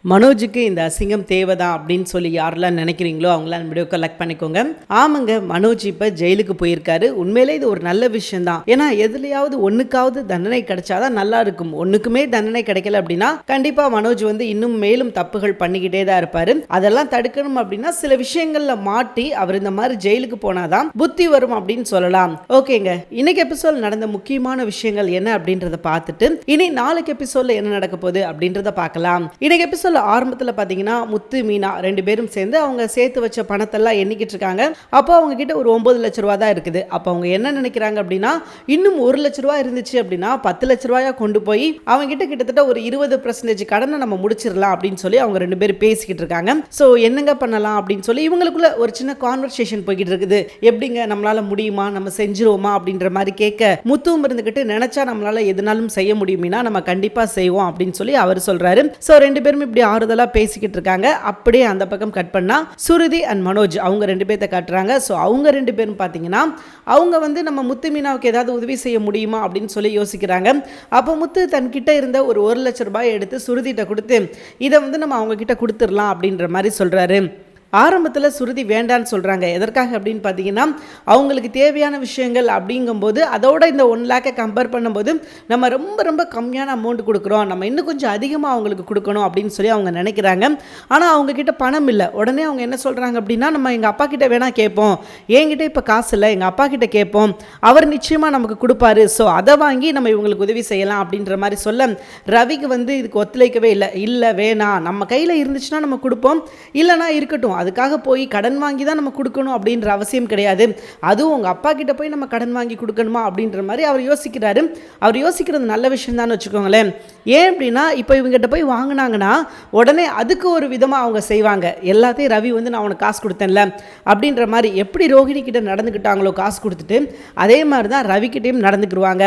மனோஜுக்கு இந்த அசிங்கம் தேவைதான் அப்படின்னு சொல்லி யாரெல்லாம் நினைக்கிறீங்களோ அவங்களாம் வீடியோ கலெக்ட் பண்ணிக்கோங்க. ஆமாங்க, மனோஜ் இப்போ ஜெயிலுக்கு போயிருக்காரு. உண்மையிலே இது ஒரு நல்ல விஷயம் தான். ஏன்னா எதுலையாவது ஒன்றுக்காவது தண்டனை கிடைச்சாதான் நல்லா இருக்கும். ஒன்றுக்குமே தண்டனை கிடைக்கல அப்படின்னா கண்டிப்பா மனோஜ் இன்னும் மேலும் தப்புகள் பண்ணிக்கிட்டே தான் இருப்பாரு. அதெல்லாம் தடுக்கணும் அப்படின்னா சில விஷயங்கள்ல மாட்டி அவர் இந்த மாதிரி ஜெயிலுக்கு போனாதான் புத்தி வரும் அப்படின்னு சொல்லலாம். ஓகேங்க, இன்னைக்கு எபிசோட் நடந்த முக்கியமான விஷயங்கள் என்ன அப்படின்றத பார்த்துட்டு இனி நாளைக்கு எபிசோட்ல என்ன நடக்க போகுது அப்படின்றத பார்க்கலாம். இன்னைக்கு எபிசோட் ஆரம்பத்தில் பார்த்தீங்கன்னா முத்து மீனா ரெண்டு பேரும் சேர்ந்து அவங்க சேர்த்து வச்ச பணத்தெல்லாம் எண்ணிக்கிட்டு இருக்காங்க. அப்போ அவங்க கிட்ட ஒரு 9 லட்ச ரூபா தான் இருக்குது. அப்போ அவங்க என்ன நினைக்கிறாங்க அப்படின்னா இன்னும் 1 லட்ச ரூபா இருந்துச்சு அப்படின்னா 10 லட்ச ரூபாயா கொண்டு போய் அவங்க கிட்ட கிட்டத்தட்ட ஒரு 20% கடனை நம்ம முடிச்சிடலாம் அப்படின்னு சொல்லி அவங்க ரெண்டு பேரும் பேசிக்கிட்டு இருக்காங்க. ஸோ என்னங்க பண்ணலாம் அப்படின்னு சொல்லி இவங்களுக்குள்ள ஒரு சின்ன கான்வர்சேஷன் போய்கிட்டு இருக்குது. எப்படிங்க நம்மளால முடியுமா, நம்ம செஞ்சிருவோமா அப்படின்ற மாதிரி கேட்க முத்துவும் இருந்துகிட்டு நினைச்சா நம்மளால எதுனாலும் செய்ய முடியுமா, நம்ம கண்டிப்பா செய்வோம் அப்படின்னு சொல்லி அவர் சொல்றாரு. ஸோ ரெண்டு பேரும் இப்படி ஆறுதலா பேசிக்கிட்டு இருக்காங்க. அப்படியே அந்த பக்கம் கட் பண்ணா சுருதி அண்ட் மனோஜ் அவங்க ரெண்டு பேர்த்த காட்டுறாங்க. ஸோ அவங்க ரெண்டு பேரும் பார்த்தீங்கன்னா அவங்க நம்ம முத்து மீனாவுக்கு ஏதாவது உதவி செய்ய முடியுமா அப்படின்னு சொல்லி யோசிக்கிறாங்க. அப்போ முத்து தன்கிட்ட இருந்த ஒரு 1 லட்ச ரூபாய் எடுத்து சுருதிட்ட கொடுத்து இதை நம்ம அவங்க கிட்ட கொடுத்துடலாம் அப்படின்ற மாதிரி சொல்றாரு. ஆரம்பத்தில் சுருதி வேண்டான்னு சொல்கிறாங்க. எதற்காக அப்படின்னு பார்த்தீங்கன்னா அவங்களுக்கு தேவையான விஷயங்கள் அப்படிங்கும்போது அதோட இந்த 1 லேக்கை கம்பேர் பண்ணும்போது நம்ம ரொம்ப ரொம்ப கம்மியான அமௌண்ட் கொடுக்குறோம், நம்ம இன்னும் கொஞ்சம் அதிகமாக அவங்களுக்கு கொடுக்கணும் அப்படின்னு சொல்லி அவங்க நினைக்கிறாங்க. ஆனால் அவங்கக்கிட்ட பணம் இல்லை. உடனே அவங்க என்ன சொல்கிறாங்க அப்படின்னா நம்ம எங்கள் அப்பா கிட்ட வேணால் கேட்போம், என்கிட்ட இப்போ காசு இல்லை, எங்கள் அப்பா கிட்ட கேட்போம், அவர் நிச்சயமாக நமக்கு கொடுப்பாரு, ஸோ அதை வாங்கி நம்ம இவங்களுக்கு உதவி செய்யலாம் அப்படின்ற மாதிரி சொல்ல ரவிக்கு இதுக்கு ஒத்துழைக்கவே இல்லை வேணாம், நம்ம கையில் இருந்துச்சுன்னா நம்ம கொடுப்போம், இல்லைனா இருக்கட்டும், அதுக்காக போய் கடன் வாங்கி தான் நம்ம கொடுக்கணும் அப்படின்ற அவசியம் கிடையாது, அதுவும் உங்கள் அப்பா கிட்ட போய் நம்ம கடன் வாங்கி கொடுக்கணுமா அப்படின்ற மாதிரி அவர் யோசிக்கிறாரு. அவர் யோசிக்கிறது நல்ல விஷயம் தான் வச்சுக்கோங்களேன். ஏன் அப்படின்னா இப்போ இவங்ககிட்ட போய் வாங்கினாங்கன்னா உடனே அதுக்கு ஒரு விதமாக அவங்க செய்வாங்க. எல்லாத்தையும் ரவி நான் உனக்கு காசு கொடுத்தேன்ல அப்படின்ற மாதிரி எப்படி ரோஹிணி கிட்ட நடந்துக்கிட்டாங்களோ காசு கொடுத்துட்டு அதே மாதிரி தான் ரவிக்கிட்டையும் நடந்துக்கிடுவாங்க.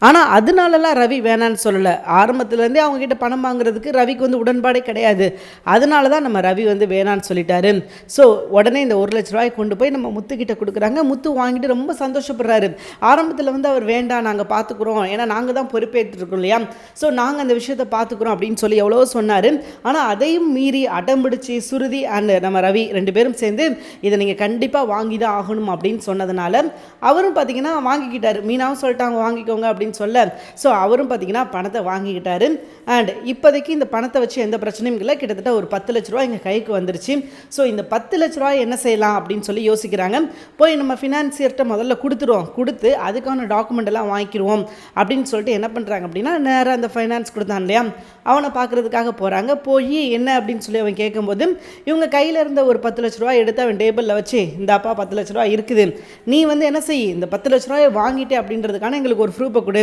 ஆனால் அதனாலலாம் ரவி வேணான்னு சொல்லலை. ஆரம்பத்துலேருந்தே அவங்ககிட்ட பணம் வாங்குறதுக்கு ரவிக்கு உடன்பாடே கிடையாது. அதனால தான் நம்ம ரவி வேணான்னு சொல்லிட்டாரு. ஸோ உடனே இந்த 1 லட்ச ரூபாய் கொண்டு போய் நம்ம முத்துக்கிட்ட கொடுக்குறாங்க. முத்து வாங்கிட்டு ரொம்ப சந்தோஷப்படுறாரு. ஆரம்பத்தில் அவர் வேண்டாம், நாங்கள் பார்த்துக்குறோம், ஏன்னா நாங்கள் தான் பொறுப்பேற்றுருக்கோம் இல்லையா, ஸோ நாங்கள் அந்த விஷயத்தை பார்த்துக்குறோம் அப்படின்னு சொல்லி எவ்வளோ சொன்னார். ஆனால் அதையும் மீறி அடம்பிடிச்சி சுருதி அண்ட் நம்ம ரவி ரெண்டு பேரும் சேர்ந்து இதை நீங்கள் கண்டிப்பாக வாங்கி தான் ஆகணும் அப்படின்னு சொன்னதுனால அவரும் பார்த்தீங்கன்னா வாங்கிக்கிட்டார். மீனாவும் சொல்லிட்டாங்க வாங்கிக்கோங்க அப்படின்னு சொல்ல, ஸோ அவரும் பார்த்தீங்கன்னா பணத்தை வாங்கிக்கிட்டாரு. அண்ட் இப்போதைக்கு இந்த பணத்தை வச்சு எந்த பிரச்சனையும் இல்லை. கிட்டத்தட்ட ஒரு 10 லட்ச ரூபா எங்கள் கைக்கு வந்துருச்சு. ஸோ இந்த 10 லட்ச ரூபாய் என்ன செய்யலாம் அப்படின்னு சொல்லி யோசிக்கிறாங்க. போய் நம்ம ஃபினான்சியர்கிட்ட முதல்ல கொடுத்து அதுக்கான டாக்குமெண்ட் எல்லாம் வாங்கிடுவோம் அப்படின்னு சொல்லிட்டு என்ன பண்ணுறாங்க அப்படின்னா நேராக அந்த ஃபைனான்ஸ் கொடுத்தான் இல்லையா அவனை பார்க்குறதுக்காக போகிறாங்க. போய் என்ன அப்படின்னு சொல்லி அவன் கேட்கும்போது இவங்க கையில் இருந்த ஒரு 10 லட்ச ரூபாய் எடுத்து அவன் டேபிளில் வச்சு இந்தாப்பா 10 லட்ச ரூபாய் இருக்குது, நீ என்ன செய், இந்த 10 லட்ச ரூபாயை வாங்கிட்டே அப்படின்றதுக்கான எங்களுக்கு ஒரு ப்ரூஃபை கொடு,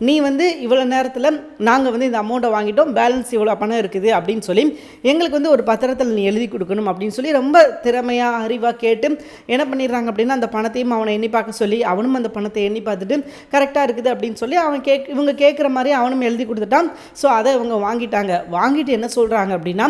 நீ இவ்வளோ நேரத்தில் நாங்கள் இந்த அமௌண்ட்டை வாங்கிட்டோம், பேலன்ஸ் இவ்வளோ பணம் இருக்குது அப்படின்னு சொல்லி எங்களுக்கு ஒரு பத்திரத்தில் நீ எழுதி கொடுக்கணும் அப்படின்னு சொல்லி ரொம்ப திறமையாக அறிவாக கேட்டு என்ன பண்ணிடுறாங்க அப்படின்னா அந்த பணத்தையும் அவனை எண்ணி பார்க்க சொல்லி அவனும் அந்த பணத்தை எண்ணி பார்த்துட்டு கரெக்டாக இருக்குது அப்படின்னு சொல்லி இவங்க கேட்குற மாதிரி அவனும் எழுதி கொடுத்துட்டான். ஸோ அதை இவங்க வாங்கிட்டு என்ன சொல்கிறாங்க அப்படின்னா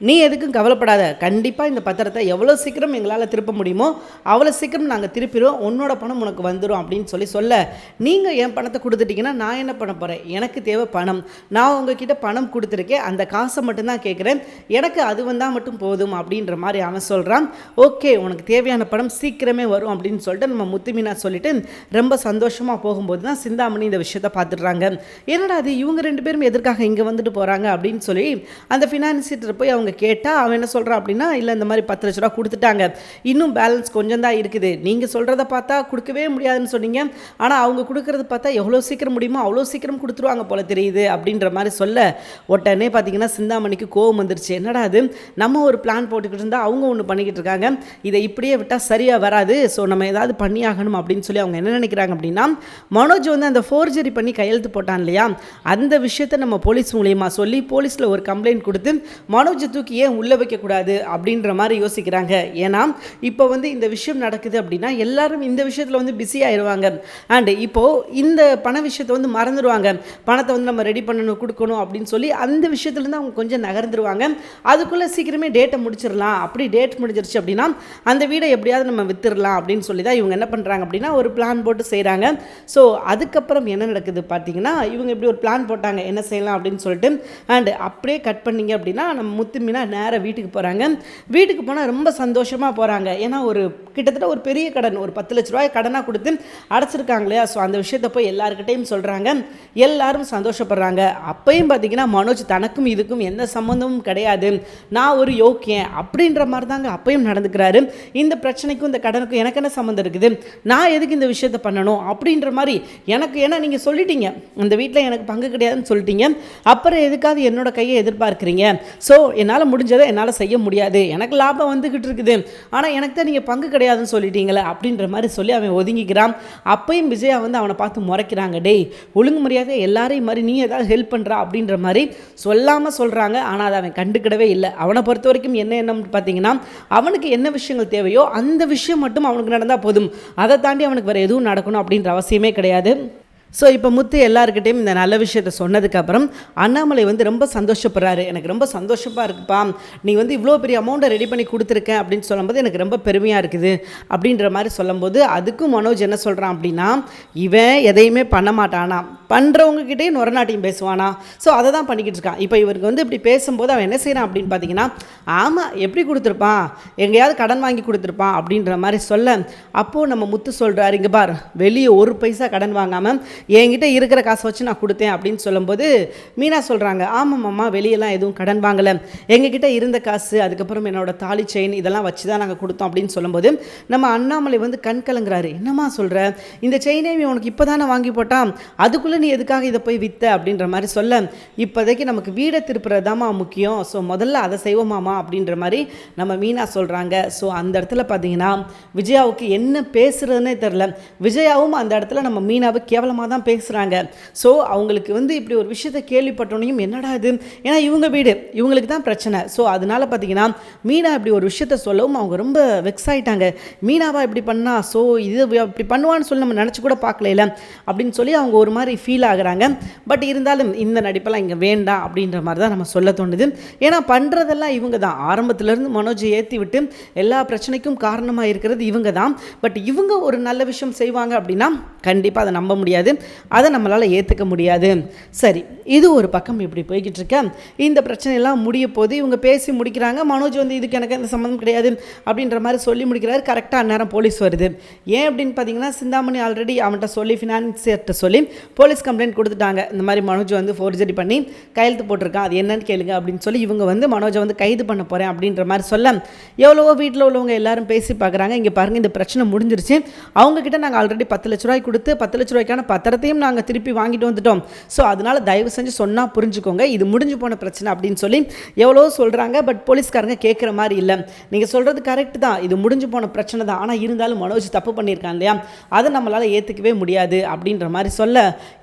நீ எதுக்கும் கவலைப்படாத, கண்டிப்பாக இந்த பத்திரத்தை எவ்வளோ சீக்கிரம் எங்களால் திருப்ப முடியுமோ அவ்வளோ சீக்கிரம் நாங்கள் திருப்பிடுவோம், உன்னோட பணம் உனக்கு வந்துடும் அப்படின்னு சொல்ல நீங்கள் என் பணத்தை கொடுத்துட்டீங்கன்னா நான் என்ன பண்ண போகிறேன், எனக்கு தேவை பணம், நான் உங்ககிட்ட பணம் கொடுத்துருக்கேன், அந்த காசை மட்டும்தான் கேட்குறேன், எனக்கு அது வந்தால் மட்டும் போதும் அப்படின்ற மாதிரி அவன் சொல்கிறான். ஓகே, உனக்கு தேவையான பணம் சீக்கிரமே வரும் அப்படின்னு சொல்லிட்டு நம்ம முத்துமீனா சொல்லிட்டு ரொம்ப சந்தோஷமாக போகும்போது தான் சிந்தாமணி இந்த விஷயத்தை பார்த்துடுறாங்க. என்னடா அது இவங்க ரெண்டு பேரும் எதற்காக இங்கே வந்துட்டு போகிறாங்க அப்படின்னு சொல்லி அந்த ஃபினான்சியர் போய் அவங்க கேட்டால் அவன் என்ன சொல்கிறான் அப்படின்னா இல்லை இந்த மாதிரி 10 லட்ச ரூபா கொடுத்துட்டாங்க, இன்னும் பேலன்ஸ் கொஞ்சம் தான் இருக்குது, நீங்கள் சொல்கிறத பார்த்தா கொடுக்கவே முடியாதுன்னு சொன்னீங்க, ஆனால் அவங்க கொடுக்குறது பார்த்தா எவ்வளோ சீக்கிரம் முடியுமோ அவ்வளோ சீக்கிரம் கொடுத்துருவாங்க போல தெரியுது அப்படின்ற மாதிரி சொல்ல உடனே பார்த்தீங்கன்னா சிந்தாமணிக்கு கோவம் வந்துருச்சு. என்னடா அது நம்ம ஒரு பிளான் போட்டுக்கிட்டு இருந்தால் அவங்க ஒன்று பண்ணிக்கிட்டு இருக்காங்க, இதை இப்படியே விட்டால் சரியாக வராது, ஸோ நம்ம ஏதாவது பண்ணி ஆகணும் அப்படின்னு சொல்லி அவங்க என்ன நினைக்கிறாங்க அப்படின்னா மனோஜ் அந்த ஃபோர்ஜரி பண்ணி கையெழுத்து போட்டான் இல்லையா, அந்த விஷயத்தை நம்ம போலீஸ் மூலியமாக சொல்லி போலீஸில் ஒரு கம்ப்ளைண்ட் கொடுத்து மனோஜ் தூக்கி ஏன் உள்ளே வைக்கக்கூடாது அப்படின்ற மாதிரி யோசிக்கிறாங்க. ஏன்னா இப்போ வந்து இந்த விஷயம் நடக்குது அப்படின்னா எல்லாரும் இந்த விஷயத்தில் வந்து பிஸி ஆயிடுவாங்க. அண்டு இப்போது இந்த பண விஷயத்தை வந்து மறந்துடுவாங்க. பணத்தை வந்து நம்ம ரெடி பண்ணணும், கொடுக்கணும் அப்படின்னு சொல்லி அந்த விஷயத்துலேருந்து அவங்க கொஞ்சம் நகர்ந்துருவாங்க. அதுக்குள்ளே சீக்கிரமே டேட்டை முடிச்சிடலாம். அப்படி டேட் முடிஞ்சிருச்சு அப்படின்னா அந்த வீடை எப்படியாவது நம்ம வித்துடலாம் அப்படின்னு சொல்லி தான் இவங்க என்ன பண்ணுறாங்க அப்படின்னா ஒரு பிளான் போட்டு செய்கிறாங்க. ஸோ அதுக்கப்புறம் என்ன நடக்குது பார்த்தீங்கன்னா, இவங்க இப்படி ஒரு பிளான் போட்டாங்க என்ன செய்யலாம் அப்படின்னு சொல்லிட்டு. அண்டு அப்படியே கட் பண்ணிங்க அப்படின்னா நம்ம முத்து மீனா நேராக வீட்டுக்கு போகிறாங்க. வீட்டுக்கு போனால் ரொம்ப சந்தோஷமாக போகிறாங்க. ஏன்னா ஒரு கிட்டத்தட்ட ஒரு பெரிய கடன், ஒரு 10 லட்ச ரூபாய் கடனாக கொடுத்து அடைச்சிருக்காங்க இல்லையா. ஸோ அந்த விஷயத்தை போய் எல்லாருக்கிட்டையும் சொல்கிறாங்க. எல்லாரும் சந்தோஷப்படுறாங்க. அப்பையும் பார்த்தீங்கன்னா மனோஜ் தனக்கும் இதுக்கும் எந்த சம்மந்தமும் கிடையாது, நான் ஒரு யோக்கியன் அப்படின்ற மாதிரி தாங்க அப்பையும் நடந்துக்கிறாரு. இந்த பிரச்சனைக்கும் இந்த கடனுக்கும் எனக்கு என்ன சம்மந்தம் இருக்குது, நான் எதுக்கு இந்த விஷயத்தை பண்ணணும் அப்படின்ற மாதிரி எனக்கு, ஏன்னா நீங்கள் சொல்லிட்டீங்க இந்த வீட்டில் எனக்கு பங்கு கிடையாதுன்னு சொல்லிட்டீங்க, அப்புறம் எதுக்காவது என்னோட கையை எதிர்பார்க்குறீங்க. ஸோ என்னால் முடிஞ்சதை என்னால் செய்ய முடியாது, எனக்கு லாபம் வந்துக்கிட்டு இருக்குது, ஆனால் எனக்கு தான் நீங்கள் பங்கு கிடையாதுன்னு சொல்லிட்டீங்களே அப்படின்ற மாதிரி சொல்லி அவன் ஒதுங்கிக்கிறான். அப்பையும் விஜயா வந்து அவனை பார்த்து முறைக்கிறாங்க, டேய் ஒழுங்கு மரியாதை எல்லாரையும் மாதிரி நீ ஏதாவது ஹெல்ப் பண்ணுறா அப்படின்ற மாதிரி சொல்லாமல் சொல்கிறாங்க. ஆனால் அதை அவன் கண்டுக்கிடவே இல்லை. அவனை பொறுத்த வரைக்கும் என்ன பார்த்தீங்கன்னா, அவனுக்கு என்ன விஷயங்கள் தேவையோ அந்த விஷயம் மட்டும் அவனுக்கு நடந்தால் போதும், அதை தாண்டி அவனுக்கு வேறு எதுவும் நடக்கணும் அப்படின்ற அவசியமே கிடையாது. ஸோ இப்போ முத்து எல்லாருக்கிட்டையும் இந்த நல்ல விஷயத்தை சொன்னதுக்கப்புறம் அண்ணாமலை வந்து ரொம்ப சந்தோஷப்படுறாரு. எனக்கு ரொம்ப சந்தோஷமாக இருக்குப்பா, நீ வந்து இவ்வளோ பெரிய அமௌண்ட்டை ரெடி பண்ணி கொடுத்துருக்கேன் அப்படின்னு சொல்லும்போது எனக்கு ரொம்ப பெருமையாக இருக்குது அப்படின்ற மாதிரி சொல்லும்போது, அதுக்கும் மனோஜ் என்ன சொல்கிறான் அப்படின்னா, இவன் எதையுமே பண்ண மாட்டானா, பண்ணுறவங்ககிட்டே நொரநாட்டியும் பேசுவானா. ஸோ அதை தான் பண்ணிக்கிட்டு இருக்கான். இப்போ இவருக்கு வந்து இப்படி பேசும்போது அவன் என்ன செய்கிறான் அப்படின்னு பார்த்தீங்கன்னா, ஆமாம் எப்படி கொடுத்துருப்பான், எங்கேயாவது கடன் வாங்கி கொடுத்துருப்பான் அப்படின்ற மாதிரி சொல்ல, அப்போது நம்ம முத்து சொல்கிறார், இங்கே பார் வெளியே ஒரு பைசா கடன் வாங்காமல் என்கிட்ட இருக்கிற காசை வச்சு நான் கொடுத்தேன் அப்படின்னு சொல்லும்போது மீனா சொல்கிறாங்க, ஆமாம் அம்மா வெளியெல்லாம் எதுவும் கடன் வாங்கலை, எங்ககிட்ட இருந்த காசு அதுக்கப்புறம் என்னோட தாலி செயின் இதெல்லாம் வச்சு தான் நாங்கள் கொடுத்தோம் அப்படின்னு சொல்லும்போது நம்ம அண்ணாமலை வந்து கண் கலங்குறாரு. என்னம்மா சொல்கிற, இந்த செயினே உனக்கு இப்போ தானே வாங்கி போட்டான், அதுக்குள்ளே நீ எதுக்காக இதை போய் விற்ற அப்படின்ற மாதிரி சொல்ல, இப்போதைக்கு நமக்கு வீடை திருப்புறது தாம்மா முக்கியம், ஸோ முதல்ல அதை செய்வோமாமா அப்படின்ற மாதிரி நம்ம மீனா சொல்கிறாங்க. ஸோ அந்த இடத்துல பார்த்தீங்கன்னா விஜயாவுக்கு என்ன பேசுகிறதுனே தெரில. விஜயாவும் அந்த இடத்துல நம்ம மீனாவை கேவலமாக தான் பேசுகிறாங்க. ஸோ அவங்களுக்கு வந்து இப்படி ஒரு விஷயத்தை கேள்விப்பட்டோனையும் என்னடா இது, ஏன்னா இவங்க வீடு இவங்களுக்கு தான் பிரச்சனை. ஸோ அதனால் பார்த்தீங்கன்னா மீனா இப்படி ஒரு விஷயத்த சொல்லவும் அவங்க ரொம்ப வெக்ஸ் ஆகிட்டாங்க. மீனாவா இப்படி பண்ணா, ஸோ இது இப்படி பண்ணுவான்னு சொல்லி நம்ம நினச்சி கூட பார்க்கல அப்படின்னு சொல்லி அவங்க ஒரு மாதிரி ஃபீல் ஆகுறாங்க. பட் இருந்தாலும் இந்த நடிப்பெல்லாம் இங்கே வேண்டாம் அப்படின்ற மாதிரி தான் நம்ம சொல்ல தோணுது. ஏன்னா பண்ணுறதெல்லாம் இவங்க தான், ஆரம்பத்திலேருந்து மனோஜை ஏற்றி விட்டு எல்லா பிரச்சனைக்கும் காரணமாக இருக்கிறது இவங்க தான். பட் இவங்க ஒரு நல்ல விஷயம் செய்வாங்க அப்படின்னா கண்டிப்பாக அதை நம்ப முடியாது, அதை நம்மளால் ஏற்றுக்க முடியாது. சரி, இது ஒரு பக்கம் இப்படி போய்கிட்டு இருக்க, இந்த பிரச்சனையெல்லாம் முடிய போது இவங்க பேசி முடிக்கிறாங்க. மனோஜ் வந்து இதுக்கு எனக்கு எந்த சம்மந்தம் கிடையாது அப்படின்ற மாதிரி சொல்லி முடிக்கிறாரு. கரெக்டாக அந்நேரம் போலீஸ் வருது. ஏன் அப்படின்னு பார்த்தீங்கன்னா, சிந்தாமணி ஆல்ரெடி அவன்கிட்ட சொல்லி ஃபினான்சியர்கிட்ட சொல்லி போலீஸ் கம்ப்ளைண்ட் கொடுத்துட்டாங்க. இந்த மாதிரி மனோஜ் வந்து ஃபோர்ஜரி பண்ணி கையெழுத்து போட்டிருக்கான், அது என்னன்னு கேளுங்க அப்படின்னு சொல்லி இவங்க வந்து மனோஜை வந்து கைது பண்ண போகிறேன் அப்படின்ற மாதிரி சொல்ல, எவ்வளவோ வீட்டில் உள்ளவங்க எல்லாரும் பேசி பார்க்குறாங்க. இங்கே பாருங்கள், இந்த பிரச்சனை முடிஞ்சிருச்சு, அவங்கக்கிட்ட நாங்கள் ஆல்ரெடி 10 லட்ச ரூபாய் கொடுத்து 10 லட்ச ரூபாய்க்கான பத்திரத்தையும் நாங்கள் திருப்பி வாங்கிட்டு வந்துட்டோம். ஸோ அதனால் தயவு செஞ்சு சொன்னால் புரிஞ்சுக்கோங்க, இது முடிஞ்சு போன பிரச்சனை அப்படின்னு சொல்லி எவ்வளோ சொல்கிறாங்க. பட் போலீஸ்காரங்க கேட்குற மாதிரி இல்லை. நீங்கள் சொல்கிறது கரெக்ட் தான், இது முடிஞ்சு போன பிரச்சனை தான், ஆனால் இருந்தாலும் மனோஜ் தப்பு பண்ணியிருக்கான் இல்லையா, அதை நம்மளால் ஏற்றுக்கவே முடியாது அப்படின்ற மாதிரி சொல்ல,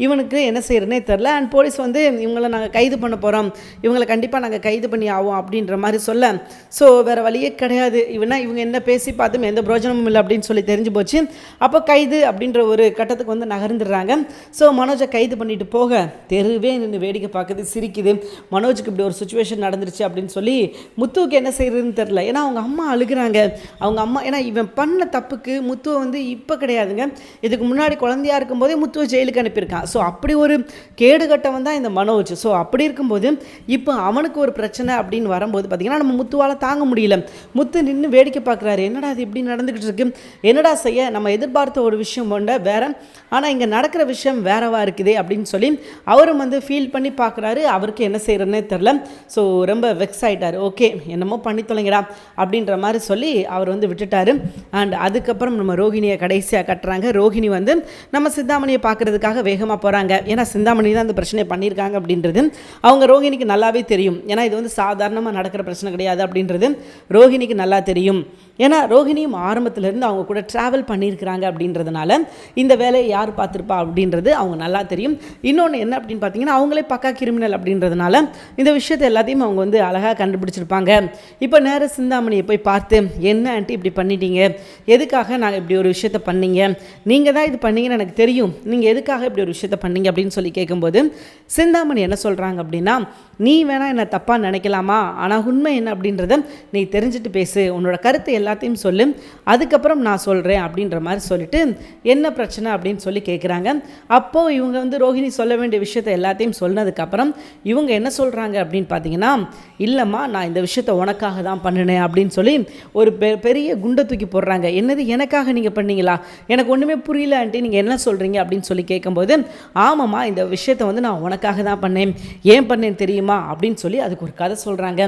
இவனுக்கு என்ன செய்யறதுனே தெரில. அண்ட் போலீஸ் வந்து இவங்களை நாங்கள் கைது பண்ண போகிறோம், இவங்களை கண்டிப்பாக நாங்கள் கைது பண்ணி ஆவோம் அப்படின்ற மாதிரி சொல்ல, ஸோ வேறு வழியே கிடையாது, இவங்க என்ன பேசி பார்த்தும் எந்த பிரோஜனமும் இல்லை அப்படின்னு சொல்லி தெரிஞ்சு போச்சு. அப்போ கைது அப்படின்ற ஒரு கட்டத்துக்கு வந்து நகர்ந்துடுறாங்க. ஸோ மனோஜை கைது பண்ணிட்டு போக தெருவே நின்று வேடிக்கை பார்க்குது, சிரிக்குது. மனோஜுக்கு இப்படி ஒரு சுச்சுவேஷன் நடந்துருச்சு அப்படின்னு சொல்லி முத்துவுக்கு என்ன செய்யறதுன்னு தெரில. ஏன்னா அவங்க அம்மா அழுகிறாங்க. அவங்க அம்மா, ஏன்னா இவன் பண்ண தப்புக்கு முத்துவை வந்து இப்போ கிடையாதுங்க, இதுக்கு முன்னாடி குழந்தையா இருக்கும்போதே முத்துவை ஜெயிலுக்கு அனுப்பியிருக்கான். ஸோ அப்படி ஒரு கேடுகட்டவன் தான் இந்த மனோஜ். ஸோ அப்படி இருக்கும்போது இப்போ அவனுக்கு ஒரு பிரச்சனை அப்படின்னு வரும்போது பார்த்தீங்கன்னா நம்ம முத்துவால் தாங்க முடியல. முத்து நின்று வேடிக்கை பார்க்குறாரு, என்னடா அது இப்படி நடந்துக்கிட்டு இருக்கு, என்னடா செய்ய, நம்ம எதிர்பார்த்த ஒரு விஷயம் கொண்ட வேற, ஆனால் இங்கே நடக்கிற விஷயம் வேறவா இருக்குதே அப்படின்னு சொல்லி அவரும் வந்து ஃபீல் பண்ணி பார்க்குறாரு. அவருக்கு என்ன செய்யறதுனே தெரில. ஸோ ரொம்ப வெக்ஸ் ஆகிட்டார். ஓகே என்னமோ பண்ணி தொலைங்கடா அப்படின்ற மாதிரி சொல்லி அவர் வந்து விட்டுட்டாரு. அண்ட் அதுக்கப்புறம் நம்ம ரோஹிணியை கடைசியாக கட்டுறாங்க. ரோஹிணி வந்து நம்ம சிந்தாமணியை பார்க்குறதுக்காக வேகமாக போகிறாங்க. ஏன்னா சிந்தாமணி தான் அந்த பிரச்சனையை பண்ணியிருக்காங்க அப்படின்றது அவங்க ரோஹிணிக்கு நல்லாவே தெரியும். ஏன்னா இது வந்து சாதாரணமாக நடக்கிற பிரச்சனை கிடையாது அப்படின்றது ரோஹிணிக்கு நல்லா தெரியும். ஏன்னா ரோஹிணியும் ஆரம்பத்திலேருந்து அவங்க கூட ட்ராவல் பண்ணியிருக்கிறாங்க அப்படின்றதுனால இந்த வேலையை யார் பார்த்துருப்பா அப்படின்றது அவங்க நல்லா தெரியும். இன்னொன்று என்ன அப்படின்னு பார்த்தீங்கன்னா, அவங்களே பக்கா கிரிமினல் அப்படின்றதுனால இந்த விஷயத்தை எல்லாத்தையும் அவங்க வந்து அழகாக கண்டுபிடிச்சிருப்பாங்க. இப்போ நேர சிந்தாமணியை போய் பார்த்து, என்ன ஆண்டி இப்படி பண்ணிட்டீங்க, எதுக்காக நாங்கள் இப்படி ஒரு விஷயத்த பண்ணீங்க, நீங்கள் தான் இது பண்ணீங்கன்னு எனக்கு தெரியும், நீங்கள் எதுக்காக இப்படி ஒரு விஷயத்த பண்ணீங்க அப்படின்னு சொல்லி கேட்கும்போது சிந்தாமணி என்ன சொல்கிறாங்க அப்படின்னா, நீ வேணா என்ன தப்பாக நினைக்கலாமா, ஆனால் உண்மை என்ன அப்படின்றத நீ தெரிஞ்சுட்டு பேசு, உன்னோட கருத்தை எல்லாத்தையும் சொல்லு, அதுக்கப்புறம் நான் சொல்கிறேன் அப்படின்ற மாதிரி சொல்லிட்டு என்ன பிரச்சனை அப்படின்னு சொல்லி கேட்குறாங்க. அப்போது இவங்க வந்து ரோஹிணி சொல்ல வேண்டிய விஷயத்தை எல்லாத்தையும் சொன்னதுக்கப்புறம் இவங்க என்ன சொல்கிறாங்க அப்படின்னு பார்த்தீங்கன்னா, இல்லைம்மா நான் இந்த விஷயத்தை உனக்காக தான் பண்ணினேன் அப்படின்னு சொல்லி ஒரு பெரிய குண்டை தூக்கி போடுறாங்க. என்னது எனக்காக நீங்கள் பண்ணீங்களா, எனக்கு ஒன்றுமே புரியல ஆண்டி, நீங்கள் என்ன சொல்கிறீங்க அப்படின்னு சொல்லி கேட்கும்போது, ஆமாம்மா இந்த விஷயத்தை வந்து நான் உனக்காக தான் பண்ணேன், ஏன் பண்ணேன்னு தெரியுமா அப்படின்னு சொல்லி அதுக்கு ஒரு கதை சொல்கிறாங்க.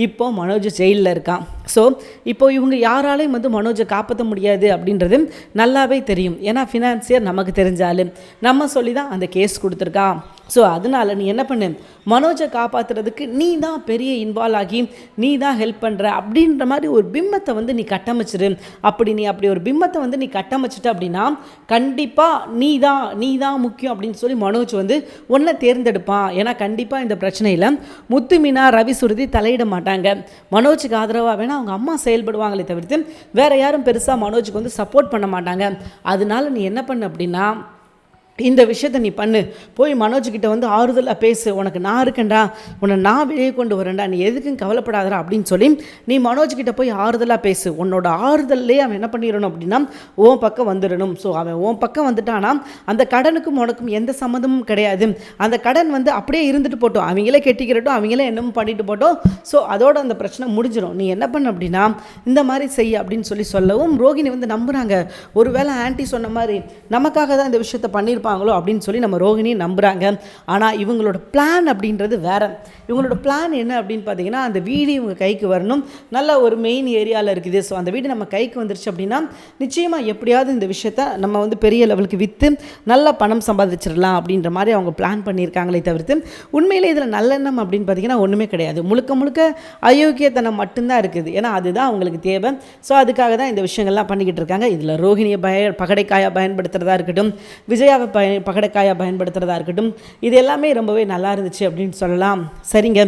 இப்போ மனோஜ் ஜெயிலில் இருக்கான். ஸோ இப்போ இவங்க யாராலையும் வந்து மனோஜை காப்பாற்ற முடியாது அப்படின்றது நல்லாவே தெரியும். ஏன்னா ஃபினான்சியர் நமக்கு தெரிஞ்சாலும் நம்ம சொல்லி தான் அந்த கேஸ் கொடுத்துருக்கான். ஸோ அதனால் நீ என்ன பண்ணு, மனோஜை காப்பாற்றுறதுக்கு நீ தான் பெரிய இன்வால்வ் ஆகி நீ தான் ஹெல்ப் பண்ணுற அப்படின்ற மாதிரி ஒரு பிம்பத்தை வந்து நீ கட்டமைச்சிரு. அப்படி ஒரு பிம்பத்தை வந்து நீ கட்டமைச்சிட்ட அப்படின்னா கண்டிப்பாக நீ தான் முக்கியம் அப்படின்னு சொல்லி மனோஜ் வந்து ஒன்றை தேர்ந்தெடுப்பான். ஏன்னா கண்டிப்பாக இந்த பிரச்சனையில் முத்து மீனா ரவி சுருதி தலையிட மாட்டாங்க. மனோஜுக்கு ஆதரவாக வேணால் அவங்க அம்மா செயல்படுவாங்களே தவிர்த்து வேறு யாரும் பெருசாக மனோஜுக்கு வந்து சப்போர்ட் பண்ண மாட்டாங்க. அதனால நீ என்ன பண்ணு அப்படின்னா, இந்த விஷயத்தை நீ பண்ணு, போய் மனோஜ்கிட்ட வந்து ஆறுதலாக பேசு, உனக்கு நான் இருக்கேன்டா, உன்னை நான் வெளியே கொண்டு வரேன்டா, நீ எதுக்கும் கவலைப்படாதடா அப்படின்னு சொல்லி நீ மனோஜ்கிட்ட போய் ஆறுதலாக பேசு. உன்னோட ஆறுதல்லே அவன் என்ன பண்ணிடணும் அப்படின்னா உன் பக்கம் வந்துடணும். ஸோ அவன் உன் பக்கம் வந்துட்டானா அந்த கடனுக்கும் உனக்கும் எந்த சம்மந்தமும் கிடையாது. அந்த கடன் வந்து அப்படியே இருந்துட்டு போட்டோம், அவங்களே கெட்டிக்கிறட்டும், அவங்களே என்னமோ பண்ணிட்டு போட்டோம். ஸோ அதோட அந்த பிரச்சனை முடிஞ்சிடும். நீ என்ன பண்ண அப்படின்னா இந்த மாதிரி செய்ய அப்படின்னு சொல்லவும் ரோஹிணி வந்து நம்புகிறாங்க. ஒருவேளை ஆன்ட்டி சொன்ன மாதிரி நமக்காக தான் இந்த விஷயத்தை பண்ணியிருப்பாங்களோ அப்படின்னு சொல்லி நம்ம ரோஹிணி நம்புகிறாங்க. ஆனால் இவங்களோட பிளான் அப்படின்றது வேற. இவங்களோட பிளான் என்ன அப்படின்னு பார்த்தீங்கன்னா, அந்த வீடு இவங்க கைக்கு வரணும், நல்ல ஒரு மெயின் ஏரியாவில் இருக்குது. ஸோ அந்த வீடு நம்ம கைக்கு வந்துருச்சு அப்படின்னா நிச்சயமாக எப்படியாவது இந்த விஷயத்த நம்ம வந்து பெரிய லெவலுக்கு விற்று நல்ல பணம் சம்பாதிச்சிடலாம் அப்படின்ற மாதிரி அவங்க பிளான் பண்ணியிருக்காங்களே தவிர்த்து உண்மையிலே இதில் நல்லெண்ணம் அப்படின்னு பார்த்தீங்கன்னா ஒன்றுமே கிடையாது. முழுக்க முழுக்க அயோக்கியத்தனம் மட்டும்தான் இருக்குது. ஏன்னா அதுதான் அவங்களுக்கு தேவை. ஸோ அதுக்காக தான் இந்த விஷயங்கள்லாம் பண்ணிக்கிட்டு இருக்காங்க. இதில் ரோஹிணியை பகடைக்காயாக பயன்படுத்துகிறதா இருக்கட்டும், விஜயாவை பகடைக்காயாக பயன்படுத்துகிறதா இருக்கட்டும், இது எல்லாமே ரொம்பவே நல்லா இருந்துச்சு அப்படின்னு சொல்லலாம். சரிங்க,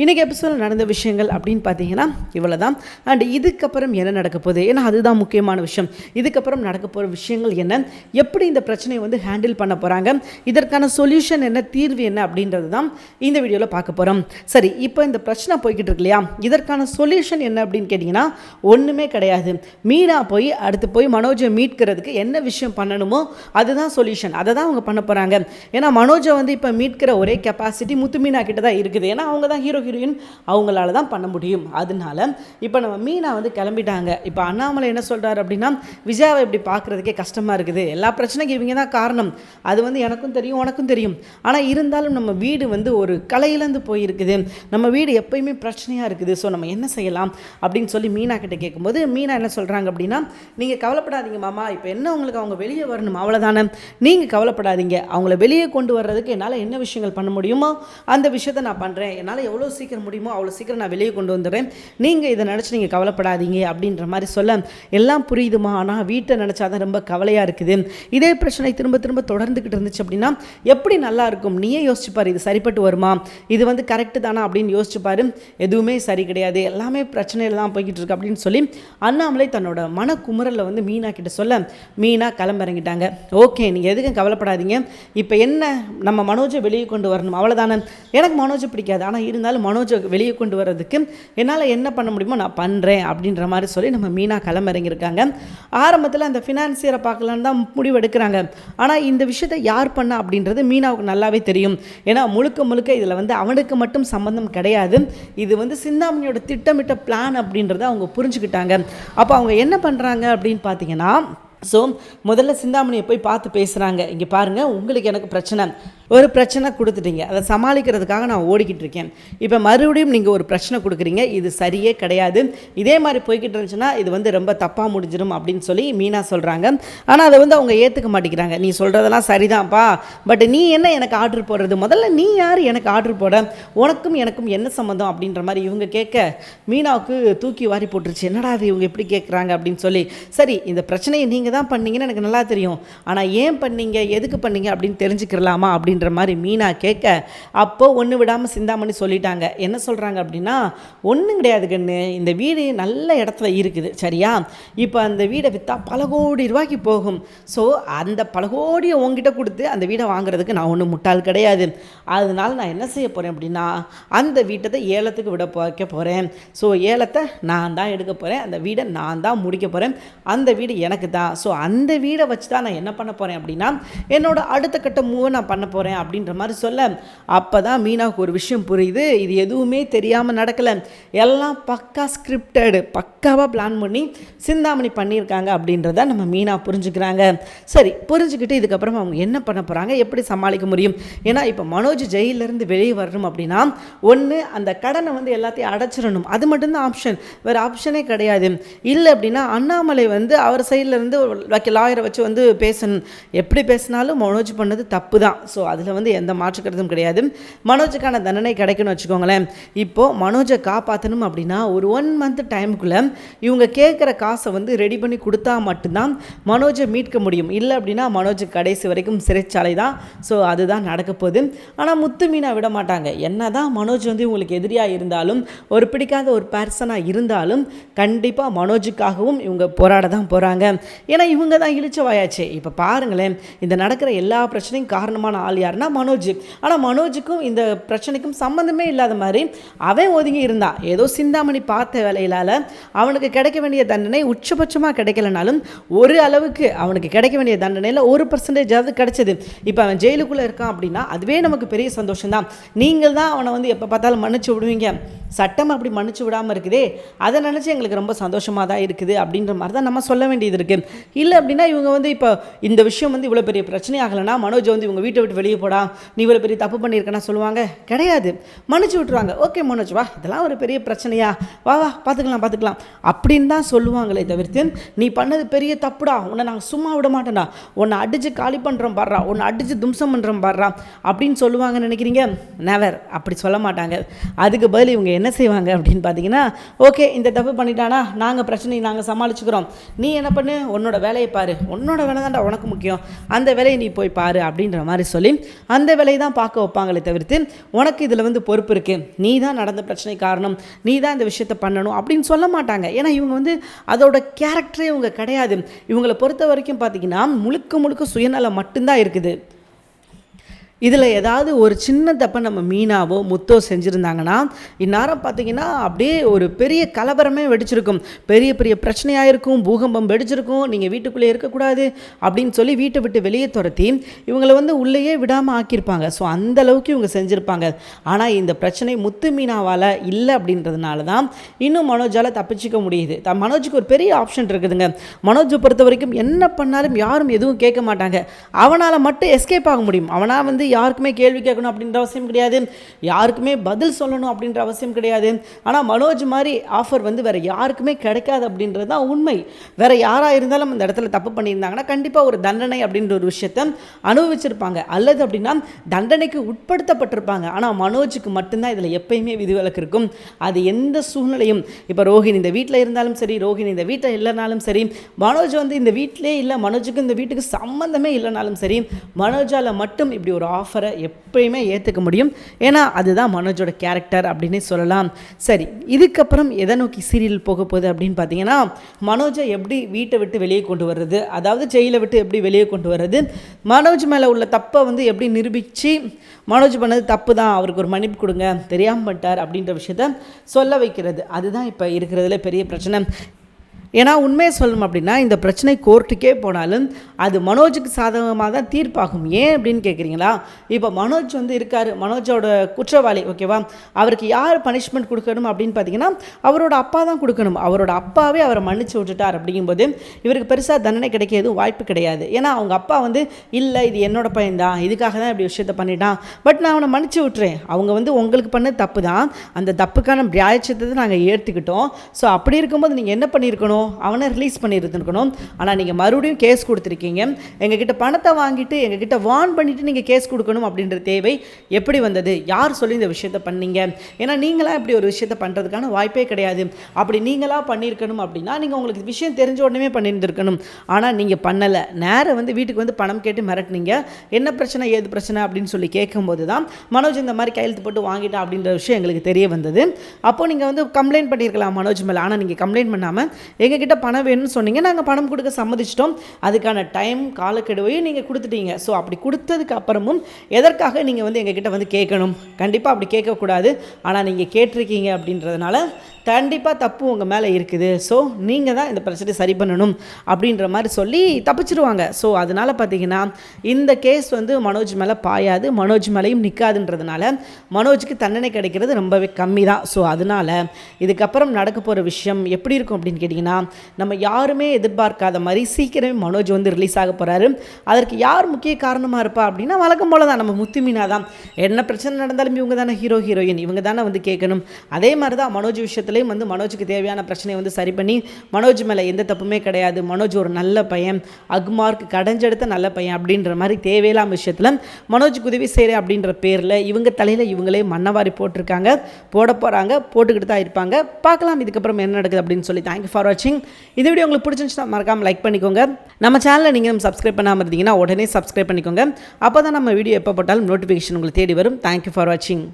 இன்றைக்கி எபிசோடில் நடந்த விஷயங்கள் அப்படின்னு பார்த்தீங்கன்னா இவ்வளோ தான். அண்ட் இதுக்கப்புறம் என்ன நடக்க போகுது, ஏன்னா அதுதான் முக்கியமான விஷயம். இதுக்கப்புறம் நடக்க போகிற விஷயங்கள் என்ன, எப்படி இந்த பிரச்சனையை வந்து ஹேண்டில் பண்ண போகிறாங்க, இதற்கான சொல்யூஷன் என்ன, தீர்வு என்ன அப்படின்றது தான் இந்த வீடியோவில் பார்க்க போகிறோம். சரி, இப்போ இந்த பிரச்சனை போய்கிட்டு இருக்கு இல்லையா, இதற்கான சொல்யூஷன் என்ன அப்படின்னு கேட்டிங்கன்னா ஒன்றுமே கிடையாது. மீனா அடுத்து போய் மனோஜை மீட்கிறதுக்கு என்ன விஷயம் பண்ணணுமோ அதுதான் சொல்யூஷன். அதை தான் அவங்க பண்ண போகிறாங்க. ஏன்னா மனோஜை வந்து இப்போ மீட்கிற ஒரே கெப்பாசிட்டி முத்து மீனா கிட்ட தான் இருக்குது. ஏன்னா அவங்க தான் ஹீரோயின், அவங்களால தான் பண்ண முடியும். அதனால இப்போ நம்ம மீனா வந்து கிளம்பிட்டாங்க. இப்போ அண்ணாமலை என்ன சொல்கிறார் அப்படின்னா, விஜயாவை இப்படி பார்க்குறதுக்கே கஷ்டமாக இருக்குது, எல்லா பிரச்சனைக்கும் இவங்க தான் காரணம், அது வந்து எனக்கும் தெரியும் உனக்கும் தெரியும், ஆனால் இருந்தாலும் நம்ம வீடு வந்து ஒரு கலையிலேருந்து போயிருக்குது, நம்ம வீடு எப்பயுமே பிரச்சனையாக இருக்குது, ஸோ நம்ம என்ன செய்யலாம் அப்படின்னு சொல்லி மீனா கிட்ட கேட்கும்போது மீனா என்ன சொல்கிறாங்க அப்படின்னா, நீங்கள் கவலைப்படாதீங்க மாமா, இப்போ என்ன உங்களுக்கு அவங்க வெளியே வரணும் அவ்வளோதானே, நீங்கள் கவலைப்படாதீங்க, அவங்கள வெளியே கொண்டு வர்றதுக்கு என்னால் என்ன விஷயங்கள் பண்ண முடியுமோ அந்த விஷயத்தை நான் பண்ணுறேன், என்னால் எவ்வளோ சீக்கிரம் முடியுமோ அவ்வளோ சீக்கிரம் நான் வெளியே கொண்டு வந்துடுறேன், நீங்கள் இதை நினச்சி நீங்கள் கவலைப்படாதீங்க அப்படின்ற மாதிரி சொல்ல, எல்லாம் புரியுதுமா, ஆனால் வீட்டை நினச்சாதான் ரொம்ப கவலையாக இருக்குது, இதே பிரச்சனை திரும்ப திரும்ப தொடர்ந்துக்கிட்டு இருந்துச்சு அப்படின்னா எப்படி நல்லா இருக்கும், நீயே யோசிச்சுப்பார், இது சரிப்பட்டு வருமா, இது வந்து கரெக்டு தானா அப்படின்னு யோசிச்சுப்பார், எதுவுமே சரி கிடையாது, எல்லாமே பிரச்சனையில் தான் போய்கிட்டு இருக்கு அப்படின்னு சொல்லி அண்ணாமலை தன்னோட மனக்குமுறலில் வந்து மீனா கிட்ட சொல்ல மீனா கிளம்பிறங்கிட்டாங்க. ஓகே, நீங்கள் எதுக்கும் கவலைப்படாதீங்க, இப்போ என்ன நம்ம மனோஜை வெளியே கொண்டு வரணும் அவ்வளோதானே, எனக்கு மனோஜை பிடிக்காது, ஆனால் இருந்தாலும் மனோஜை வெளியே கொண்டு வர்றதுக்கு என்னால் என்ன பண்ண முடியுமோ நான் பண்ணுறேன் அப்படின்ற மாதிரி சொல்லி நம்ம மீனா கிளம்பிறங்கியிருக்காங்க. ஆரம்பத்தில் அந்த ஃபினான்சியரை பார்க்கலான்னு தான் முடிவு எடுக்கிறாங்க. ஆனால் இந்த விஷயத்தை யார் பண்ணா அப்படின்றது மீனாவுக்கு நல்லாவே தெரியும். ஏன்னா முழுக்க முழுக்க இதில் வந்து அவனுக்கு மட்டும் சம்பந்தம் கிடையாது, இது வந்து சிந்தாமணியோட திட்டமிட்ட பிளான் அப்படின்றத அவங்க புரிஞ்சுக்கிட்டாங்க. அப்போ அவங்க என்ன பண்ணுறாங்க அப்படின்னு பார்த்தீங்கன்னா, ஸோ முதல்ல சிந்தாமணியை போய் பார்த்து பேசுகிறாங்க. இங்கே பாருங்கள், உங்களுக்கு எனக்கு பிரச்சனை, ஒரு பிரச்சனை கொடுத்துட்டீங்க, அதை சமாளிக்கிறதுக்காக நான் ஓடிக்கிட்டு இருக்கேன். இப்போ மறுபடியும் நீங்கள் ஒரு பிரச்சனை கொடுக்குறீங்க, இது சரியே கிடையாது, இதே மாதிரி போய்கிட்டு இருந்துச்சுன்னா இது வந்து ரொம்ப தப்பாக முடிஞ்சிடும் அப்படின்னு சொல்லி மீனா சொல்கிறாங்க. ஆனால் அதை வந்து அவங்க ஏற்றுக்க மாட்டேங்கிறாங்க. நீ சொல்கிறதெல்லாம் சரிதான்ப்பா, பட் நீ என்ன எனக்கு ஆர்டர் போடுறது, முதல்ல நீ யார் எனக்கு ஆர்டர் போட, உனக்கும் எனக்கும் என்ன சம்மந்தம் அப்படின்ற மாதிரி இவங்க கேட்க மீனாவுக்கு தூக்கி வாரி போட்டுருச்சு. என்னடா அது இவங்க எப்படி கேட்குறாங்க அப்படின்னு சொல்லி. சரி, இந்த பிரச்சனையை நீங்கள் தான் பண்ணீங்கன்னு எனக்கு நல்லா தெரியும், ஆனால் ஏன் பண்ணீங்க, எதுக்கு பண்ணீங்க அப்படின்னு தெரிஞ்சுக்கிறலாமா அப்படின்ற மாதிரி மீனா கேட்க, அப்போது ஒன்று விடாமல் சிந்தாமணி சொல்லிட்டாங்க. என்ன சொல்கிறாங்க அப்படின்னா, ஒன்றும் கிடையாது கண்ணு, இந்த வீடு நல்ல இடத்துல இருக்குது சரியா, இப்போ அந்த வீடை விற்றா பல கோடி ரூபாய்க்கு போகும். ஸோ அந்த பல கோடியை உங்ககிட்ட கொடுத்து அந்த வீடை வாங்குறதுக்கு நான் ஒன்றும் முட்டாள் கிடையாது. அதனால நான் என்ன செய்ய போகிறேன் அப்படின்னா, அந்த வீட்டை ஏலத்துக்கு வைக்க போகிறேன். ஸோ ஏலத்தை நான் தான் எடுக்க போகிறேன், அந்த வீடை நான் தான் முடிக்க போகிறேன், அந்த வீடு எனக்கு தான். ஸோ அந்த வீடை வச்சு தான் நான் என்ன பண்ண போகிறேன் அப்படின்னா, என்னோட அடுத்த கட்ட மூவை நான் பண்ண போகிறேன் அப்படின்ற மாதிரி சொல்ல, அப்போ தான் மீனாவுக்கு ஒரு விஷயம் புரியுது. இது எதுவுமே தெரியாமல் நடக்கலை, எல்லாம் பக்கா ஸ்கிரிப்டடு, பக்காவாக பிளான் பண்ணி சிந்தாமணி பண்ணியிருக்காங்க அப்படின்றத நம்ம மீனா புரிஞ்சுக்கிறாங்க. சரி, புரிஞ்சுக்கிட்டு இதுக்கப்புறம் அவங்க என்ன பண்ண போகிறாங்க, எப்படி சமாளிக்க முடியும். ஏன்னா இப்போ மனோஜ் ஜெயிலிருந்து வெளியே வரணும் அப்படின்னா, ஒன்று அந்த கடனை வந்து எல்லாத்தையும் அடைச்சிடணும், அது மட்டும்தான் ஆப்ஷன், வேறு ஆப்ஷனே கிடையாது. இல்லை அப்படின்னா அண்ணாமலை வந்து அவர் சைட்லேருந்து லாயரை வச்சு வந்து பேசணும். எப்படி பேசினாலும் மனோஜ் பண்ணது தப்பு தான். ஸோ அதில் வந்து எந்த மாற்றுக்கிறதும் கிடையாது. மனோஜுக்கான தண்டனை கிடைக்குன்னு வச்சுக்கோங்களேன். இப்போது மனோஜை காப்பாற்றணும் அப்படின்னா ஒரு 1 மந்த் டைமுக்குள்ளே இவங்க கேட்குற காசை வந்து ரெடி பண்ணி கொடுத்தா மட்டும்தான் மனோஜை மீட்க முடியும். இல்லை அப்படின்னா மனோஜ் கடைசி வரைக்கும் சிறைச்சாலை தான். ஸோ அதுதான் நடக்க போகுது. ஆனால் முத்து மீனா விட மாட்டாங்க. என்ன தான் மனோஜ் வந்து இவங்களுக்கு எதிரியாக இருந்தாலும், ஒரு பிடிக்காத ஒரு பர்சனாக இருந்தாலும், கண்டிப்பாக மனோஜுக்காகவும் இவங்க போராட தான் போகிறாங்க. ஏன்னா இவங்க தான் இழிச்சவாயாச்சு. இப்போ பாருங்களேன், இந்த நடக்கிற எல்லா பிரச்சனையும் காரணமான ஆள் யாருன்னா மனோஜ். ஆனால் மனோஜுக்கும் இந்த பிரச்சனைக்கும் சம்மந்தமே இல்லாத மாதிரி அவன் ஒதுங்கி இருந்தான். ஏதோ சிந்தாமணி பார்த்த வேலையிலால் அவனுக்கு கிடைக்க வேண்டிய தண்டனை உச்சபட்சமாக கிடைக்கலனாலும் ஒரு அளவுக்கு அவனுக்கு கிடைக்க வேண்டிய தண்டனையில் 1% கிடைச்சது. இப்போ அவன் ஜெயிலுக்குள்ளே இருக்கான் அப்படின்னா அதுவே நமக்கு பெரிய சந்தோஷம் தான். நீங்கள் தான் அவனை வந்து எப்போ பார்த்தாலும் மன்னிச்சு விடுவீங்க, சட்டம் அப்படி மன்னிச்சு விடாமல் இருக்குதே, அதை நினச்சி எங்களுக்கு ரொம்ப சந்தோஷமாக தான் இருக்குது அப்படின்ற மாதிரி தான் நம்ம சொல்ல வேண்டியது இருக்குது. இல்லை அப்படின்னா இவங்க வந்து இப்போ இந்த விஷயம் வந்து இவ்வளோ பெரிய பிரச்சனை ஆகலைன்னா மனோஜ் வந்து இவங்க வீட்டை விட்டு வெளியே போடா, நீ இவ்வளோ பெரிய தப்பு பண்ணியிருக்கேன்னா சொல்லுவாங்க கிடையாது, மன்னிச்சு விட்டுருவாங்க. ஓகே மனோஜ் வா, இதெல்லாம் ஒரு பெரிய பிரச்சனையா, வா வா பார்த்துக்கலாம் அப்படின்னு தான் சொல்லுவாங்களே தவிர்த்து, நீ பண்ணது பெரிய தப்புடா, உன்னை நாங்கள் சும்மா விட மாட்டேன்டா, உன்னை அடித்து காலி பண்ணுறோம் பாடுறா, உன்னை அடித்து தும்சம் பண்ணுறோம் பாடுறா அப்படின்னு சொல்லுவாங்கன்னு நினைக்கிறீங்க? நெவர், அப்படி சொல்ல மாட்டாங்க. அதுக்கு பதில் இவங்க என்ன செய்வாங்க அப்படின்னு பார்த்தீங்கன்னா, ஓகே இந்த தப்பு பண்ணிட்டானா நாங்கள் பிரச்சனையை நாங்கள் சமாளிச்சுக்கிறோம், நீ என்ன பண்ணு, உன்னோட வேலையை பாரு, உன்னோட வேலை தான்டா உனக்கு முக்கியம், அந்த வேலையை நீ போய் பாரு அப்படின்ற மாதிரி சொல்லி அந்த வேலையை தான் பார்க்க வைப்பாங்களே தவிர்த்து, உனக்கு இதில் வந்து பொறுப்பு இருக்குது, நீ தான் நடந்த பிரச்சனை காரணம், நீ தான் இந்த விஷயத்தை பண்ணணும் அப்படின்னு சொல்ல மாட்டாங்க. ஏன்னா இவங்க வந்து அதோட கேரக்டரே இவங்க கிடையாது. இவங்களை பொறுத்த வரைக்கும் பார்த்தீங்கன்னா முழுக்க சுயநலம் மட்டும்தான் இருக்குது. இதில் ஏதாவது ஒரு சின்ன தப்பை நம்ம மீனாவோ முத்தோ செஞ்சுருந்தாங்கன்னா இந்நேரம் பார்த்திங்கன்னா அப்படியே ஒரு பெரிய கலவரமே வெடிச்சிருக்கும், பெரிய பிரச்சனையாக இருக்கும், பூகம்பம் வெடிச்சிருக்கும், நீங்கள் வீட்டுக்குள்ளே இருக்கக்கூடாது அப்படின்னு சொல்லி வீட்டை விட்டு வெளியே துரத்தி இவங்களை வந்து உள்ளேயே விடாமல் ஆக்கியிருப்பாங்க. ஸோ அந்தளவுக்கு இவங்க செஞ்சுருப்பாங்க. ஆனால் இந்த பிரச்சனை முத்து மீனாவால் இல்லை அப்படின்றதுனால தான் இன்னும் மனோஜால் தப்பிச்சிக்க முடியுது. மனோஜுக்கு ஒரு பெரிய ஆப்ஷன் இருக்குதுங்க. மனோஜை பொறுத்த வரைக்கும் என்ன பண்ணாலும் யாரும் எதுவும் கேட்க மாட்டாங்க. அவனால் மட்டும் எஸ்கேப் ஆக முடியும். அவனால் வந்து யாருக்குமே கேள்வி கேட்கணும் அப்படின்ற அவசியம் கிடையாது, யாருக்குமே பதில் சொல்லணும் அப்படின்ற அவசியம் கிடையாது. ஆனால் மனோஜ் மாதிரி ஆஃபர் வந்து வேறு யாருக்குமே கிடைக்காது அப்படின்றது தான் உண்மை. வேறு யாராக இருந்தாலும் அந்த இடத்துல தப்பு பண்ணியிருந்தாங்கன்னா கண்டிப்பாக ஒரு தண்டனை அப்படின்ற ஒரு விஷயத்தை அனுபவிச்சிருப்பாங்க, அல்லது அப்படின்னா தண்டனைக்கு உட்படுத்தப்பட்டிருப்பாங்க. ஆனால் மனோஜுக்கு மட்டும்தான் இதில் எப்பயுமே விதிவிலக்கு இருக்கும். அது எந்த சூழ்நிலையும், இப்போ ரோஹிணி இந்த வீட்டில் இருந்தாலும் சரி, ரோஹிணி இந்த வீட்டில் இல்லைனாலும் சரி, மனோஜ் வந்து இந்த வீட்டிலே இல்லை, மனோஜுக்கு இந்த வீட்டுக்கு சம்மந்தமே இல்லைனாலும் சரி, மனோஜால் மட்டும் இப்படி ஒரு ஆஃபரை எப்பயுமே ஏற்றுக்க முடியும். ஏன்னா அதுதான் மனோஜோட கேரக்டர் அப்படின்னே சொல்லலாம். சரி, இதுக்கப்புறம் எதை நோக்கி சீரியல் போக போகுது அப்படின்னு பார்த்தீங்கன்னா, மனோஜை எப்படி வீட்டை விட்டு வெளியே கொண்டு வர்றது, அதாவது ஜெயிலை விட்டு எப்படி வெளியே கொண்டு வர்றது, மனோஜ் மேலே உள்ள தப்பை வந்து எப்படி நிரூபித்து மனோஜ் பண்ணது தப்பு தான், அவருக்கு ஒரு மன்னிப்பு கொடுங்க, தெரியாமல் பண்ணிட்டார் அப்படின்ற விஷயத்த சொல்ல வைக்கிறது. அதுதான் இப்போ இருக்கிறதுல பெரிய பிரச்சனை. ஏன்னா உண்மையை சொல்லணும் அப்படின்னா இந்த பிரச்சனை கோர்ட்டுக்கே போனாலும் அது மனோஜுக்கு சாதகமாக தான் தீர்ப்பாகும். ஏன் அப்படின்னு கேட்குறீங்களா? இப்போ மனோஜ் வந்து இருக்கார், மனோஜோட குற்றவாளி, ஓகேவா? அவருக்கு யார் பனிஷ்மெண்ட் கொடுக்கணும் அப்படின்னு பார்த்தீங்கன்னா அவரோட அப்பா தான் கொடுக்கணும். அவரோட அப்பாவே அவரை மன்னிச்சு விட்டுட்டார். அப்படிங்கும்போது இவருக்கு பெருசாக தண்டனை கிடைக்க எதுவும் வாய்ப்பு கிடையாது. ஏன்னா அவங்க அப்பா வந்து இல்லை இது என்னோட பையன் தான், இதுக்காக தான் இப்படி விஷயத்தை பண்ணிட்டான், பட் நான் அவனை மன்னிச்சு விட்டுறேன், அவங்க வந்து உங்களுக்கு பண்ண தப்பு தான், அந்த தப்புக்கான பிராயச்சத்தை நாங்கள் ஏற்றுக்கிட்டோம். ஸோ அப்படி இருக்கும்போது நீங்கள் என்ன பண்ணியிருக்கணும், அவனை ரிலீஸ் பண்ணியிருந்துருக்கணும். ஆனால் நீங்கள் மறுபடியும் கேஸ் கொடுத்துருக்கீங்க, எங்ககிட்ட பணத்தை வாங்கிட்டு எங்ககிட்ட வார்ன் பண்ணிவிட்டு நீங்கள் கேஸ் கொடுக்கணும் அப்படின்ற தேவை எப்படி வந்தது? யார் சொல்லி இந்த விஷயத்தை பண்ணீங்க? ஏன்னா நீங்களாம் இப்படி ஒரு விஷயத்தை பண்ணுறதுக்கான வாய்ப்பே கிடையாது. அப்படி நீங்களாக பண்ணியிருக்கணும் அப்படின்னா நீங்கள் உங்களுக்கு விஷயம் தெரிஞ்ச உடனே பண்ணியிருந்துருக்கணும். ஆனால் நீங்கள் பண்ணலை. நேரம் வந்து வீட்டுக்கு வந்து பணம் கேட்டு மிரட்டினீங்க. என்ன பிரச்சனை ஏது பிரச்சனை அப்படின்னு சொல்லி கேட்கும்போது தான் மனோஜ் இந்த மாதிரி கையெழுத்து போட்டு வாங்கிட்டான் அப்படின்ற விஷயம் எங்களுக்கு தெரிய வந்தது. அப்போது நீங்கள் வந்து கம்ப்ளைண்ட் பண்ணியிருக்கலாம் மனோஜ் மேலே. ஆனால் நீங்கள் கம்ப்ளைண்ட் பண்ணாமல் எங்ககிட்ட பணம் வேணும்னு சொன்னீங்க, நாங்கள் பணம் கொடுக்க சம்மதிச்சிட்டோம், அதுக்கான டைம் காலக்கெடுவையும் நீங்கள் கொடுத்துட்டீங்க. ஸோ அப்படி கொடுத்ததுக்கு அப்புறமும் எதற்காக நீங்கள் வந்து எங்ககிட்ட வந்து கேட்கணும்? கண்டிப்பாக அப்படி கேட்கக்கூடாது. ஆனால் நீங்கள் கேட்டிருக்கீங்க அப்படின்றதுனால கண்டிப்பாக தப்பு உங்கள் மேலே இருக்குது. ஸோ நீங்கள் தான் இந்த பிரச்சனை சரி பண்ணணும் அப்படின்ற மாதிரி சொல்லி தப்பிச்சிருவாங்க. ஸோ அதனால் பார்த்தீங்கன்னா இந்த கேஸ் வந்து மனோஜ் மேலே பாயாது, மனோஜ் மேலேயும் நிற்காதுன்றதுனால மனோஜுக்கு தண்டனை கிடைக்கிறது ரொம்பவே கம்மி தான். ஸோ அதனால் இதுக்கப்புறம் நடக்க போகிற விஷயம் எப்படி இருக்கும் அப்படின்னு கேட்டிங்கன்னா, நம்ம யாருமே எதிர்பார்க்காத மாதிரி சீக்கிரமே மனோஜ் வந்து ரிலீஸ் ஆக போகிறாரு. அதற்கு யார் முக்கிய காரணமாக இருப்பா அப்படின்னா வழக்கம் போல தான் நம்ம முத்துமீனா தான். என்ன பிரச்சனை நடந்தாலும் இவங்க தானே ஹீரோ ஹீரோயின், இவங்க தானே வந்து கேட்கணும். அதே மாதிரி தான் மனோஜ் விஷயத்துலேயும் வந்து மனோஜுக்கு தேவையான பிரச்சனையை வந்து சரி பண்ணி மனோஜ் மேலே எந்த தப்புமே கிடையாது, மனோஜ் ஒரு நல்ல பையன், அக்மார்க் கடைஞ்செடுத்த நல்ல பையன் அப்படின்ற மாதிரி தேவையில்லாம விஷயத்தில் மனோஜுக்கு உதவி செய்கிறேன் அப்படின்ற பேரில் இவங்க தலையில் இவங்களே மண்ணவாரி போட்டிருக்காங்க, போட போகிறாங்க, போட்டுக்கிட்டு தான் இருப்பாங்க. பார்க்கலாம் இதுக்கப்புறம் என்ன நடக்குது அப்படின்னு சொல்லி. தேங்க்யூ ஃபார் வாட்சிங். இந்த வீடியோ உங்களுக்கு பிடிச்சிருந்துச்சுன்னா மறக்காமல் லைக் பண்ணிக்கோங்க. நம்ம சேனலை நீங்கள் சப்ஸ்கிரைப் பண்ணாமல் இருந்தீங்கன்னா உடனே சப்ஸ்கிரைப் பண்ணிக்கோங்க. அப்போ தான் நம்ம வீடியோ எப்போ போட்டாலும் நோட்டிஃபிகேஷன் உங்களுக்கு தேடி வரும். தேங்க்யூ ஃபார் வாட்சிங்.